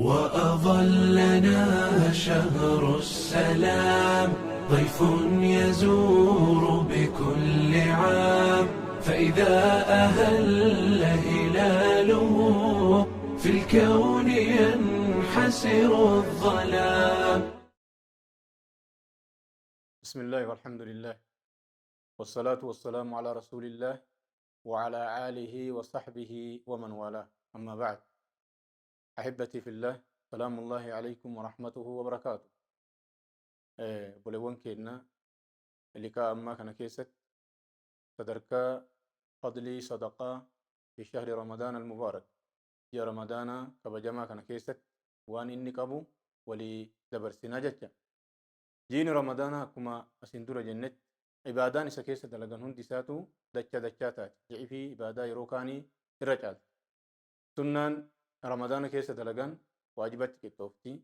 وأظلنا شهر السلام، ضيف يزور بكل عام، فإذا أهل هلاله في الكون ينحسر الظلام. بسم الله والحمد لله والصلاة والسلام على رسول الله وعلى آله وصحبه ومن والاه، أما بعد. أحبتي في الله، سلام الله عليكم ورحمته وبركاته. بلوان كينا اللي أما كان كيست تدركا فضلي صدقة في شهر رمضان المبارك. يا رمضان كبجما كان كيست وان إني كابو ولي دبر سناجة جين رمضان كما أسندور جنة عبادان إسا كيسة دلغن هندي ساتو دچا تات جعفي عبادة يروكاني الرجال سنان رمضان كيسة دلغن واجبات كتوفتي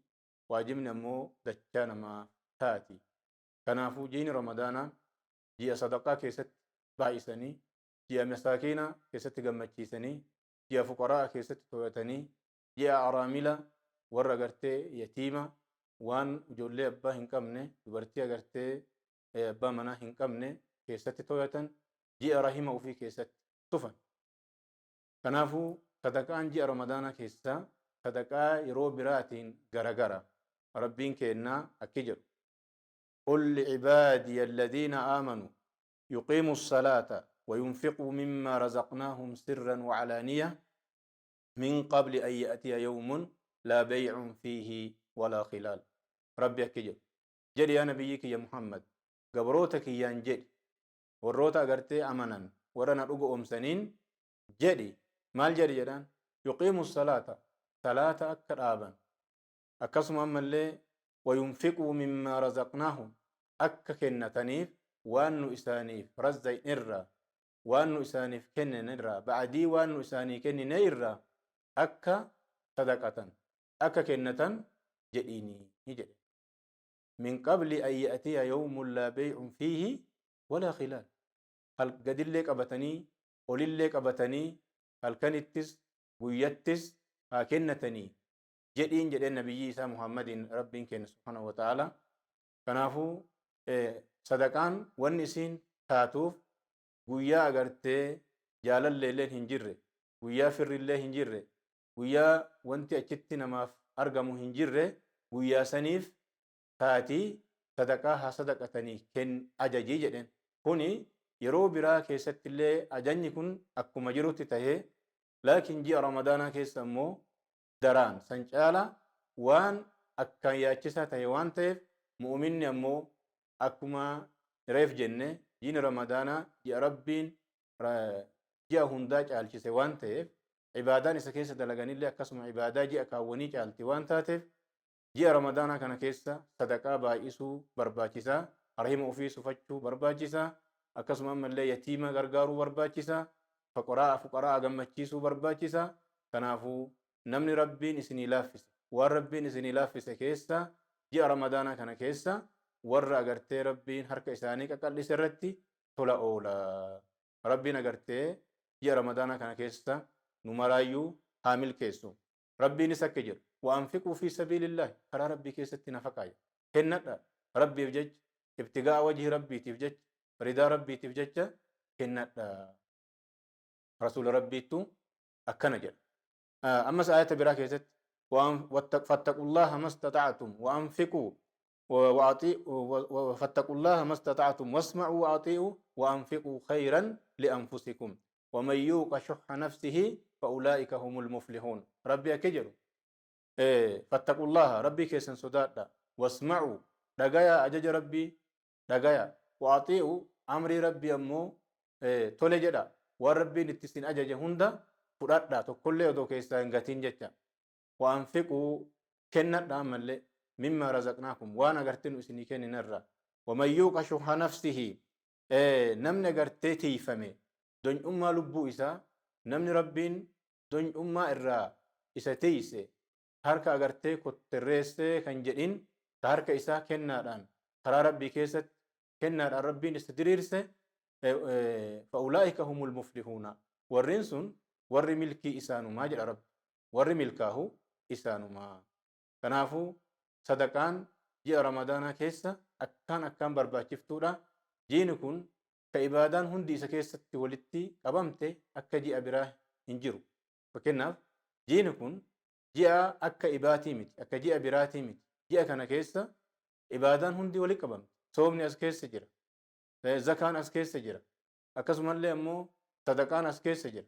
واجبنا مو دچا نما تاتي كنافو جين رمضان جي صدقاء كيسة باعثني جي مساكين كيسة غمچيسني جي فقراء كيسة توتني جي أراملة ورغرتي يتيمة waan ijoollee abbaa hin qabne dubartii agartee abbaa manaa hin qabne keessatti to'atan ji'a rahima ofii keessatti tufan. Kanaafuu sadaqaan ji'a ramadaana keessaa sadaqaa yeroo biraatiin garagara. Rabbiin kennaa akki jedhu قل لعبادي الذين آمنوا يقيموا الصلاة وينفقوا مما رزقناهم سرا وعلانية من قبل أن يأتي يوم لا بيع فيه ولا خلال. ربي أكجب جد يا نبيك يا محمد قبروتك ينجد وروتا قرتي أمنا ورنا رقو أمسنين جدي مال جدي جدان يقيم الصلاة صلاة أكر آبا أكسم أما اللي وينفقوا مما رزقناهم أكا كنتنيف وانو إسانيف رزي نرى وانو إسانيف كن نرى بعدي وانو إساني كن نيرى أكا صدقة أكا كنتن جديني نجد من قبل أن يأتي يوم لا بيع فيه ولا خلال. هل قد لك أبتني قل لك أبتني هل كنتس ويتس كنتني جدين جدين نبي عيسى محمد رب كن سبحانه وتعالى. كنافو صدقان والنسين تاتوف ويا أغرتي جال الليل هنجر ويا فر الله هنجر ويا وانت أجتنا ما أرقم هنجر ويا سنيف تاتي صدقاها صدقتني كن أجاجي جدن هوني يرو برا كيست اللي أجاني كن أكو مجروت تهي لكن جي رمضان كيس أمو دران سنجالا وان أكا ياتشسا تهي وان تيف مؤمن أمو أكو ما ريف جنة جين رمضان جي ربين جي هنداج عالشسي وان تيف عبادان إسا كيسة دلغاني اللي أكاسم عبادة جي أكاوني عالتي وان تاتيف جي رمضان كان كيسة صدقاء بائسو برباچسا رحم أفي سفچو برباچسا أكاسم أما اللي يتيمة غرغارو برباچسا فقراء غمچيسو برباچسا. كنافو نمني ربين إسني لافس والربين إسني لافس كيسة جي رمضان كان كيسة ور أغرتي ربين حركة إساني كقل سرتي تولا أولا ربين أغرتي جي رمضان كان كيسة نمرايو حامل كيسو ربي نسكجر وأنفقوا في سبيل الله ترى ربي كيست نفقاي كنت ربي يفجج ابتغاء وجه ربي تفجج رضا ربي تفجج كنت رسول ربي تو أكنجر. أما آية براك يست فاتقوا الله ما استطعتم وأنفقوا فاتقوا الله ما استطعتم واسمعوا وأطيعوا وأنفقوا خيرا لأنفسكم ومن يوق شح نفسه فأولئك هم المفلحون. ربي أكجر فاتقوا الله ربي كيسن صدادا واسمعوا دغايا أجج ربي دغايا وأطيعوا أمري ربي أمو تولجدا وربي نتسين أجج هندا فرادا تكل يدو كيسا انغتين جتا وأنفقوا كنت دامل مما رزقناكم وانا غرتين اسني كن نرى ومن يوق شح نفسه نمن غرتي تيفمي دون أمة لبو إسا نمن ربين دون أمة إرى إسا تيسي harka agartee kotterreessee kan jedhin ta harka isaa kennaadhaan karaa rabbii keessatti kennaadhaan rabbiin isa diriirse فأولئك هم المفلحون ورنسون ور ملكي إسانما جل رب ور ملكاه إسانما Kanaafuu sadaqaan ji'a ramadaanaa keessa akkaan barbaachiftuudha. Jiini kun ka ibaadaan hundi isa keessatti walitti qabamte akka ji'a biraa hin jiru. Fakkeenyaaf jiini kun ji'a akka ibaatii miti, akka ji'a biraatii miti. Ji'a kana keessa ibaadaan hundi walitti qabamte. Soomni as keessa jira, zakaan as keessa jira, akkasumallee ammoo sadaqaan as keessa jira,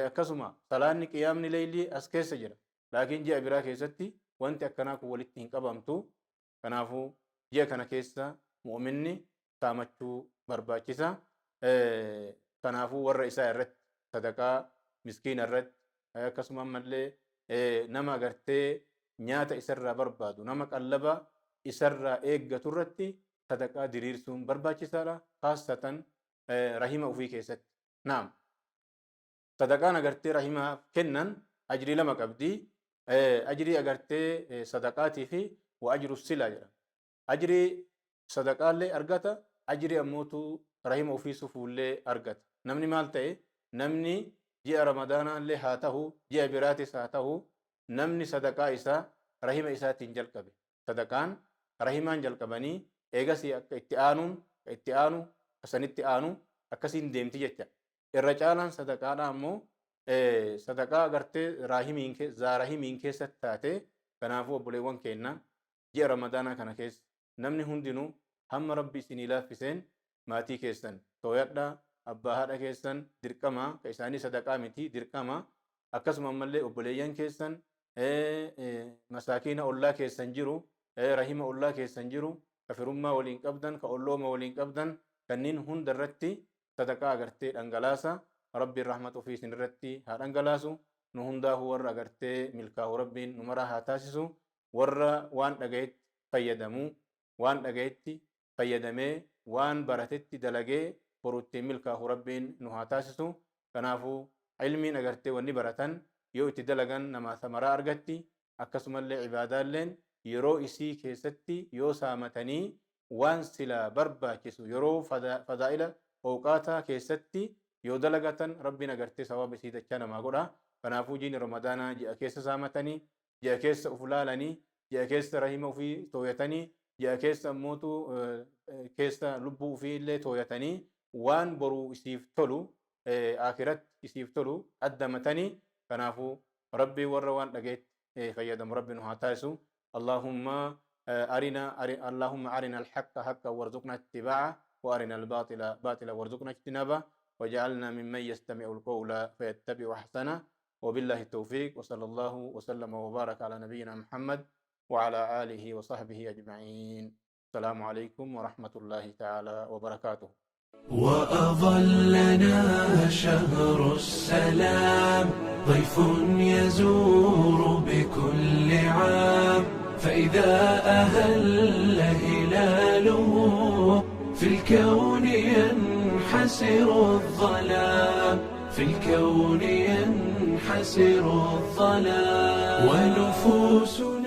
akkasuma salaanni qiyaamni leeylii as keessa jira. Laakiin ji'a biraa keessatti wanti akkanaa kun walitti hin qabamtu. Kanaafuu ji'a kana keessa mu'minni saamachuu barbaachisa. Kanaafuu warra isaa irratti sadaqaa miskiina irratti akkasuma ammallee nama agartee nyaata isarraa barbaadu, nama qallaba isarraa eeggatu irratti sadaqaa diriirsuun barbaachisaadha. Khaasatan rahima ofii keessatti. Naam. Sadaqaan agartee rahimaaf kennan ajrii lama qabdi. Ajrii agartee sadaqaatii fi wa ajru silaa jedhama. Ajrii sadaqaallee argata, ajrii ammootu rahima ofii sufuullee argata. Namni maal ta'e? Namni ji'a ramadaanaallee haa ta'u, ji'a biraatis haa ta'u, namni sadaqaa isaa rahima isaatiin jalqabe. Sadaqaan rahimaan jalqabanii eegasii akka itti aanu sanitti aanu akkasiin deemti jecha. Irra caalaan sadaqaadha ammoo sadaqaa agartee zaarahimiin keessatti taate. Kanaafuu obboleewwan keenya ji'a ramadaanaa kana keessa namni hundinuu hamma rabbi isinii laaffiseen maatii keessan tooyadhaa, abbaa haadha keessan dirqama, ka isaanii sadaqaa miti dirqama. Akkasuma ammallee obboleeyyan keessan masaakiina ollaa keessan jiru, rahima ollaa keessan jiru, ka firummaa waliin qabdan, ka ollooma waliin qabdan, kanneen hunda irratti sadaqaa agartee dhangalaasa. Rabbiin rahmata ofii isin irratti haa dhangalaasu. Nu hundaafuu warra agartee milkaa'u rabbiin nu maraa haa taasisu. Warra waan dhagayetti fayyadamu, waan dhagayetti fayyadamee, waan baratetti dalagee boruutti milkaa'u rabbiin nu haa taasisu. Kanaafuu ilmiin agartee wanni baratan yoo itti dalagan namaa samaraa argatti. Akkasumallee ibaadaalleen yeroo isii keessatti yoo saamatanii waan sila barbaachisu yeroo fadaa'ila awqaataa keessatti yoo dalagatan rabbiin agartee sawaaba isii dachaa namaa godha. Kanaafuu jiini ramadaanaa ji'a keessa saamatanii, ji'a keessa uf laalanii, ji'a keessa rahima ofii tooyatanii, ji'a keessa ammootu keessa lubbuu ofii illee tooyatanii waan boruu isiif tolu akhiratti isiif tolu addamatanii. Kanaafuu rabbii warra waan dhageetti fayyadamu rabbi nu haa taasisu. Allahumma arina alhaqqa haqqa warzuqna ittibaa'a wa arina albaatila baatila warzuqna ijtinaba وجعلنا ممن يستمع القول فيتبع أحسنه. وبالله التوفيق، وصلى الله وسلم وبارك على نبينا محمد وعلى آله وصحبه أجمعين. السلام عليكم ورحمة الله تعالى وبركاته. وأظلنا شهر السلام ضيف يزور بكل عام، فإذا أهل هلاله في الكون ينحسر الظلام، في الكون ينحسر الظلام ونفوسنا